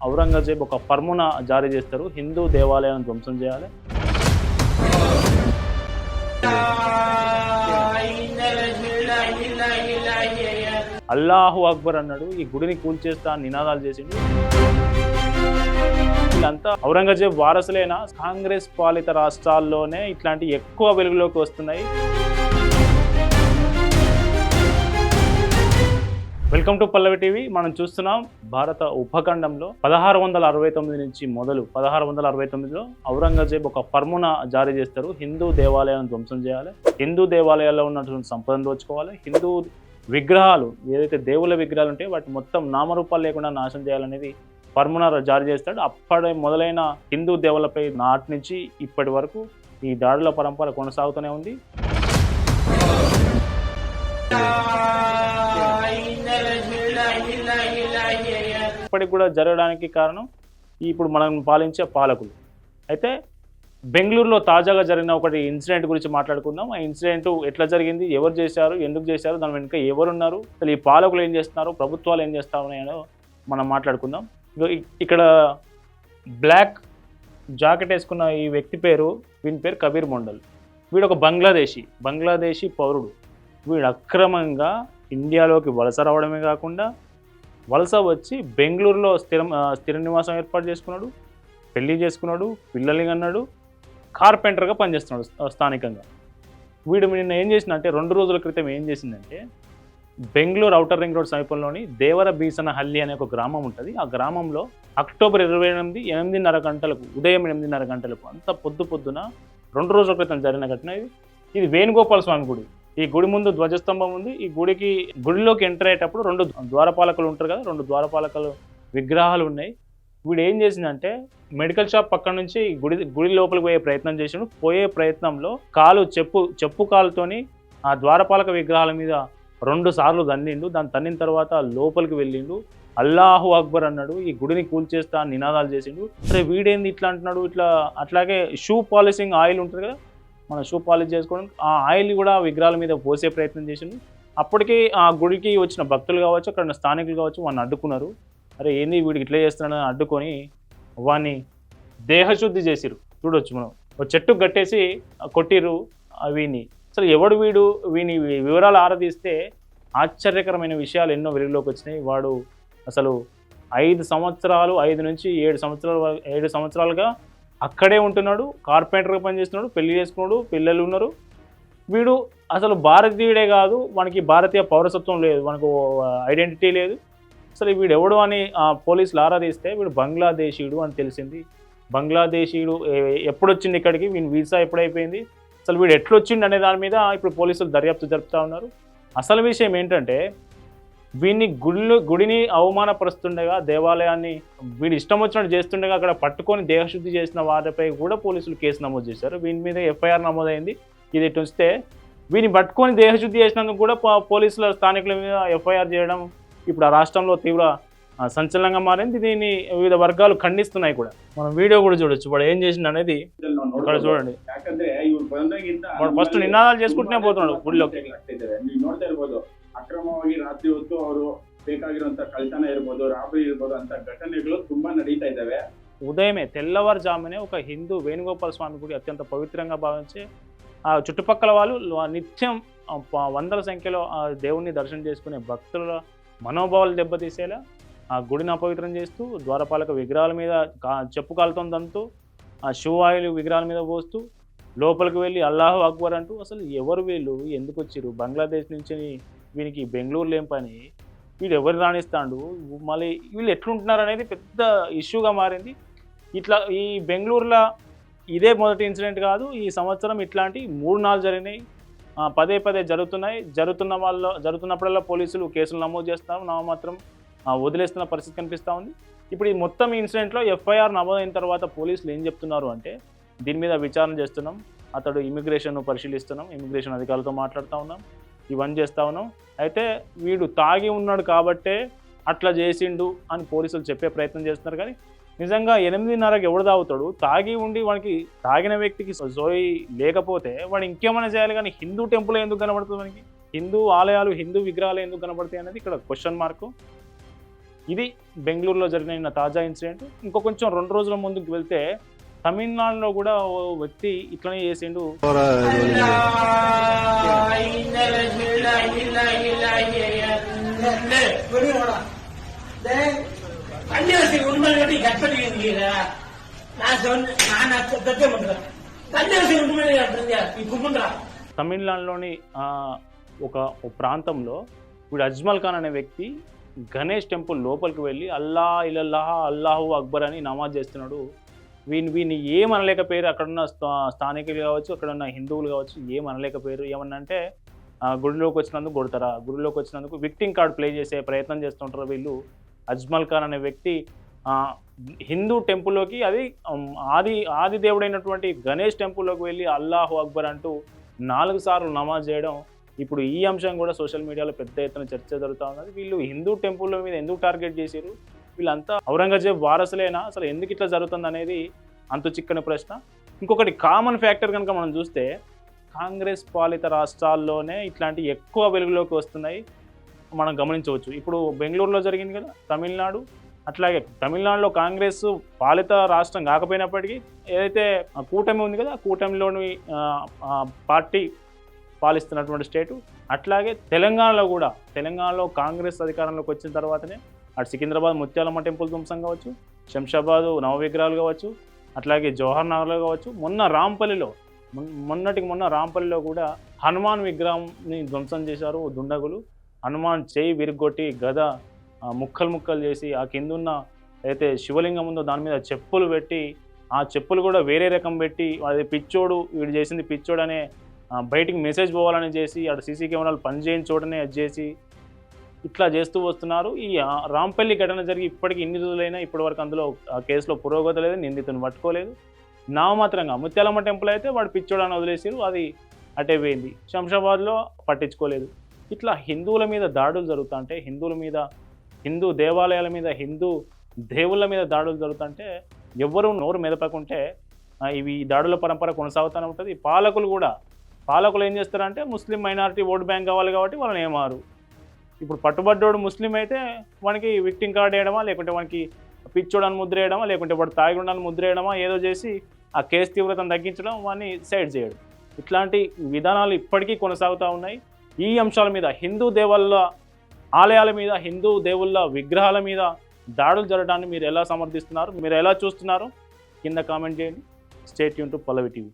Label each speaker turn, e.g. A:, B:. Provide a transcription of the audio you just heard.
A: ఔరంగజేబ్ ఒక ఫర్మునా జారీ చేస్తారు, హిందూ దేవాలయాలను ధ్వంసం చేయాలి. అల్లాహు అక్బర్ అన్నాడు, ఈ గుడిని కూల్చేస్తా అని నినాదాలు చేసిండు. వీళ్ళంతా ఔరంగజేబ్ వారసులైన కాంగ్రెస్ పాలిత రాష్ట్రాల్లోనే ఇట్లాంటి ఎక్కువ వెలుగులోకి వస్తున్నాయి. Welcome to Pallavi TV. మనం చూస్తున్నాం భారత ఉపఖండంలో 1669 నుంచి మొదలు 1669లో ఔరంగజేబ్ ఒక ఫర్మునా జారీ చేస్తారు, హిందూ దేవాలయాలను ధ్వంసం చేయాలి, హిందూ దేవాలయాల్లో ఉన్నటువంటి సంపదను దోచుకోవాలి, హిందూ విగ్రహాలు ఏదైతే దేవుళ్ళ విగ్రహాలు ఉంటాయో వాటి మొత్తం నామరూపాలు లేకుండా నాశనం చేయాలనేది ఫర్మునా జారీ చేస్తాడు. అప్పటి మొదలైన హిందూ దేవులపై నాటి నుంచి ఇప్పటి వరకు ఈ దాడుల పరంపర కొనసాగుతూనే ఉంది. ఇప్పటికి కూడా జరగడానికి కారణం ఇప్పుడు మనం పాలించే పాలకులు. అయితే బెంగళూరులో తాజాగా జరిగిన ఒకటి ఇన్సిడెంట్ గురించి మాట్లాడుకుందాం. ఆ ఇన్సిడెంట్ ఎట్లా జరిగింది, ఎవరు చేశారు, ఎందుకు చేశారు, దాని వెనుక ఎవరున్నారు, అసలు ఈ పాలకులు ఏం చేస్తున్నారు, ప్రభుత్వాలు ఏం చేస్తా ఉన్నాయో మనం మాట్లాడుకుందాం. ఇక్కడ బ్లాక్ జాకెట్ వేసుకున్న ఈ వ్యక్తి పేరు, వీని పేరు కబీర్ మండల్. వీడు ఒక బంగ్లాదేశీ పౌరుడు. వీడు అక్రమంగా ఇండియాలోకి వలస రావడమే కాకుండా వలస వచ్చి బెంగళూరులో స్థిర నివాసం ఏర్పాటు చేసుకున్నాడు, పెళ్లి చేసుకున్నాడు, పిల్లల్ని అన్నాడు, కార్పెంటర్గా పనిచేస్తున్నాడు స్థానికంగా. వీడు నిన్న ఏం చేసిందంటే 2 రోజుల క్రితం ఏం చేసిందంటే బెంగళూరు ఔటర్ రింగ్ రోడ్ సమీపంలోని దేవర బీసనహల్లి అనే ఒక గ్రామం ఉంటుంది. ఆ గ్రామంలో అక్టోబర్ 28 8:30 గంటలకు, ఉదయం 8:30 గంటలకు, అంత పొద్దున 2 రోజుల క్రితం జరిగిన ఘటన ఇది వేణుగోపాల స్వామి గుడి. ఈ గుడి ముందు ధ్వజస్తంభం ఉంది. ఈ గుడిలోకి ఎంటర్ అయ్యేటప్పుడు 2 ద్వారపాలకులు ఉంటారు కదా, 2 ద్వారపాలకులు విగ్రహాలు ఉన్నాయి. వీడు ఏం చేసిందంటే మెడికల్ షాప్ పక్కన నుంచి గుడి లోపలికి పోయే ప్రయత్నం చేసిండు. పోయే ప్రయత్నంలో చెప్పు కాలుతోని ఆ ద్వారపాలక విగ్రహాల మీద 2 సార్లు తన్నిండు. దాన్ని తన్నిన తర్వాత లోపలికి వెళ్ళిండు. అల్లాహు అక్బర్ అన్నాడు, ఈ గుడిని కూల్చేస్తా అని నినాదాలు చేసిండు. సరే వీడేంది ఇట్లా అంటున్నాడు, అట్లాగే షూ పాలిషింగ్ ఆయిల్ ఉంటుంది కదా, మన షూ పాలిష్ చేసుకోవడం, ఆ ఆయిల్ కూడా విగ్రహాల మీద పోసే ప్రయత్నం చేసిండు. అప్పటికి ఆ గుడికి వచ్చిన భక్తులు కావచ్చు, అక్కడ స్థానికులు కావచ్చు, వాడిని అడ్డుకున్నారు. అరే ఏంది వీడికి ఇట్లా చేస్తున్నాడని అడ్డుకొని వాడిని దేహశుద్ధి చేసిరు. చూడొచ్చు మనం, ఒక చెట్టు కట్టేసి కొట్టిరు వీని. అసలు ఎవడు వీని వివరాలు ఆరాధిస్తే ఆశ్చర్యకరమైన విషయాలు ఎన్నో వెలుగులోకి వచ్చినాయి. వాడు అసలు 5 నుంచి 7 సంవత్సరాలుగా అక్కడే ఉంటున్నాడు, కార్పెంటర్గా పనిచేస్తున్నాడు, పెళ్లి చేసుకున్నాడు, పిల్లలు ఉన్నారు. వీడు అసలు భారతీయుడే కాదు, మనకి భారతీయ పౌరసత్వం లేదు, మనకు ఐడెంటిటీ లేదు. అసలు వీడు ఎవడు అని పోలీసులు ఆరాధిస్తే వీడు బంగ్లాదేశీయుడు అని తెలిసింది. బంగ్లాదేశీయుడు ఎప్పుడు వచ్చింది ఇక్కడికి, వీని వీసా ఎప్పుడైపోయింది, అసలు వీడు ఎట్లొచ్చిండు అనే దాని మీద ఇప్పుడు పోలీసులు దర్యాప్తు జరుపుతూ ఉన్నారు. అసలు విషయం ఏంటంటే వీడిని గుడిని అవమానపరుస్తుండగా, దేవాలయాన్ని వీడి ఇష్టం వచ్చినట్టు చేస్తుండగా అక్కడ పట్టుకొని దేహశుద్ధి చేసిన వారిపై కూడా పోలీసులు కేసు నమోదు చేశారు. వీని మీద ఎఫ్ఐఆర్ నమోదైంది. ఇది ఇటు వస్తే వీడిని పట్టుకొని దేహశుద్ధి చేసినందుకు కూడా పోలీసుల స్థానికుల మీద ఎఫ్ఐఆర్ చేయడం ఇప్పుడు ఆ రాష్ట్రంలో తీవ్ర సంచలనంగా మారింది. దీన్ని వివిధ వర్గాలు ఖండిస్తున్నాయి కూడా. మనం వీడియో కూడా చూడొచ్చు, వాడు ఏం చేసిండు అనేది ఇక్కడ చూడండి. వాడు ಫಸ್ಟ್ ನಿನಾದಾలు చేసుకుంటూనే పోతున్నాడు ಗುಡಿలోకి.
B: ಅಕ್ರಮವಾಗಿ ರಾತ್ರಿ ಹೊತ್ತು ಅವರು ಬೇಕಾಗಿರುವಂತ ಕಳ್ತನ ಇರ್ಬೋದು, ರಾಬರಿ ಇರ್ಬೋದು ಅಂತ ಘಟನೆಗಳು ತುಂಬಾ ನಡೀತಾ ಇದ್ದಾವೆ.
A: ఉదయమే తెల్లవారుజామునే ఒక హిందూ వేణుగోపాల స్వామి గుడి అత్యంత పవిత్రంగా భావించే ఆ చుట్టుపక్కల వాళ్ళు నిత్యం వందల సంఖ్యలో ఆ దేవుణ్ణి దర్శనం చేసుకునే భక్తుల మనోభావాలు దెబ్బతీసేలా ఆ గుడిని అపవిత్రం చేస్తూ, ద్వారపాలక విగ్రహాల మీద చెప్పు కాలుతో దంతూ, ఆ షూ ఆయిల్ విగ్రహాల మీద పోస్తూ, లోపలికి వెళ్ళి అల్లాహు అక్బర్ అంటూ, అసలు ఎవరు వీళ్ళు, ఎందుకు వచ్చిర్రు, బంగ్లాదేశ్ నుంచి వీనికి బెంగళూరులో ఏం పని, వీడు ఎవరు రాణిస్తాడు, మళ్ళీ వీళ్ళు ఎట్లుంటున్నారు అనేది పెద్ద ఇష్యూగా మారింది. ఇట్లా ఈ బెంగళూరులో ఇదే మొదటి ఇన్సిడెంట్ కాదు, ఈ సంవత్సరం ఇట్లాంటి 3-4 జరిగినాయి, పదే జరుగుతున్నప్పుడల్లా పోలీసులు కేసులు నమోదు చేస్తారు, మాత్రం వదిలేస్తున్న పరిస్థితి కనిపిస్తూ ఉంది. ఇప్పుడు ఈ మొత్తం ఇన్సిడెంట్లో ఎఫ్ఐఆర్ నమోదైన తర్వాత పోలీసులు ఏం చెప్తున్నారు అంటే, దీని మీద విచారణ చేస్తున్నాం, అతడు ఇమిగ్రేషన్ను పరిశీలిస్తున్నాం, ఇమిగ్రేషన్ అధికారులతో మాట్లాడుతూ ఉన్నాం, ఇవన్నీ చేస్తూ ఉన్నాం. అయితే వీడు తాగి ఉన్నాడు కాబట్టే అట్లా చేసిండు అని పోలీసులు చెప్పే ప్రయత్నం చేస్తున్నారు. కానీ నిజంగా 8:30కి ఎవడు తాగుతాడు, తాగి ఉండి వాడికి తాగిన వ్యక్తికి సోయి లేకపోతే వాడు ఇంకేమైనా చేయాలి. కానీ హిందూ టెంపుల్ ఎందుకు కనబడుతుంది, మనకి హిందూ ఆలయాలు, హిందూ విగ్రహాలు ఎందుకు కనబడతాయి అనేది ఇక్కడ క్వశ్చన్ మార్కు. ఇది బెంగళూరులో జరిగిన తాజా ఇన్సిడెంట్. ఇంకో కొంచెం 2 రోజుల ముందుకు వెళ్తే తమిళనాడులో కూడా ఓ వ్యక్తి ఇట్లనే చేసిండు. తమిళనాడులోని ఒక ప్రాంతంలో ఇప్పుడు అజ్మల్ ఖాన్ అనే వ్యక్తి గణేష్ టెంపుల్ లోపలికి వెళ్ళి అల్లా ఇలల్లాహ అల్లాహు అక్బర్ అని నమాజ్ చేస్తున్నాడు. వీని ఏమనలేకపోయారు. అక్కడున్న స్థానికులు కావచ్చు, అక్కడున్న హిందువులు కావచ్చు, ఏమనలేకపోయారు. ఏమన్నా అంటే గుడిలోకి వచ్చినందుకు కొడతారా, గుడిలోకి వచ్చినందుకు విక్టింగ్ కార్డ్ ప్లే చేసే ప్రయత్నం చేస్తుంటారు వీళ్ళు. అజ్మల్ ఖాన్ అనే వ్యక్తి హిందూ టెంపుల్లోకి, అది ఆది దేవుడైనటువంటి గణేష్ టెంపుల్లోకి వెళ్ళి అల్లాహు అక్బర్ అంటూ 4 సార్లు నమాజ్ చేయడం. ఇప్పుడు ఈ అంశం కూడా సోషల్ మీడియాలో పెద్ద ఎత్తున చర్చ జరుగుతూ ఉన్నది. వీళ్ళు హిందూ టెంపుల్ మీద ఎందుకు టార్గెట్ చేశారు, వీళ్ళంతా ఔరంగజేబ్ వారసులేనా, అసలు ఎందుకు ఇట్లా జరుగుతుంది అనేది అంతు చిక్కని ప్రశ్న. ఇంకొకటి కామన్ ఫ్యాక్టర్ కనుక మనం చూస్తే కాంగ్రెస్ పాలిత రాష్ట్రాల్లోనే ఇట్లాంటి ఎక్కువ వెలుగులోకి వస్తున్నాయి మనం గమనించవచ్చు. ఇప్పుడు బెంగళూరులో జరిగింది కదా, తమిళనాడు, అట్లాగే తమిళనాడులో కాంగ్రెస్ పాలిత రాష్ట్రం కాకపోయినప్పటికీ ఏదైతే కూటమి ఉంది కదా, కూటమిలోని పార్టీ పాలిస్తున్నటువంటి స్టేటు. అట్లాగే తెలంగాణలో కూడా, తెలంగాణలో కాంగ్రెస్ అధికారంలోకి వచ్చిన తర్వాతనే అటు సికింద్రాబాద్ ముత్యాలమ్మ టెంపుల్ ధ్వంసం కావచ్చు, శంషాబాద్ నవ విగ్రహాలు కావచ్చు, అట్లాగే జవహర్ నగర్లో కావచ్చు, మొన్నటికి మొన్న రాంపల్లిలో కూడా హనుమాన్ విగ్రహాన్ని ధ్వంసం చేశారు దుండగులు. హనుమాన్ చేయి విరిగొట్టి గద ముక్కలు చేసి ఆ కిందున్న అయితే శివలింగం ఉందో దాని మీద చెప్పులు పెట్టి, ఆ చెప్పులు కూడా వేరే రకం పెట్టి, అది పిచ్చోడు, వీడు చేసింది పిచ్చోడు అనే బయటికి మెసేజ్ పోవాలని చేసి, అటు సీసీ కెమెరాలు పనిచేయని చోటనే అది చేసి ఇట్లా చేస్తూ వస్తున్నారు. ఈ రాంపల్లి ఘటన జరిగి ఇప్పటికి ఇన్ని రోజులైనా ఇప్పటివరకు అందులో ఆ కేసులో పురోగతి లేదు, నిందితుని పట్టుకోలేదు. నామమాత్రంగా ముత్యాలమ్మ టెంపుల్ అయితే వాడు పిచ్చోడని వదిలేసారు, అది అటే పోయింది. శంషాబాద్లో పట్టించుకోలేదు. ఇట్లా హిందువుల మీద దాడులు జరుగుతుంటే, హిందూ దేవాలయాల మీద, హిందూ దేవుళ్ళ మీద దాడులు జరుగుతుంటే ఎవ్వరూ నోరు మెదపకుంటే ఇవి దాడుల పరంపర కొనసాగుతూనే ఉంటుంది. పాలకులు ఏం చేస్తారంటే ముస్లిం మైనారిటీ ఓట్ బ్యాంక్ కావాలి కాబట్టి వాళ్ళని ఏమారు. ఇప్పుడు పట్టుబడ్డోడు ముస్లిం అయితే వానికి విక్టింగ్ కార్డ్ వేయడమా, లేకుంటే వానికి పిచ్చోడని ముద్ర వేయడమా, లేకుంటే వాడు తాగిగుండాలని ముద్ర వేయడమా, ఏదో చేసి ఆ కేసు తీవ్రతను తగ్గించడం, వాడిని సైడ్ చేయడం, ఇట్లాంటి విధానాలు ఇప్పటికీ కొనసాగుతూ ఉన్నాయి. ఈ అంశాల మీద, హిందూ దేవుళ్ళ ఆలయాల మీద, హిందూ దేవుళ్ళ విగ్రహాల మీద దాడులు జరగడాన్ని మీరు ఎలా సమర్థిస్తున్నారు, మీరు ఎలా చూస్తున్నారు కింద కామెంట్ చేయండి. Stay tune to Pallavi TV.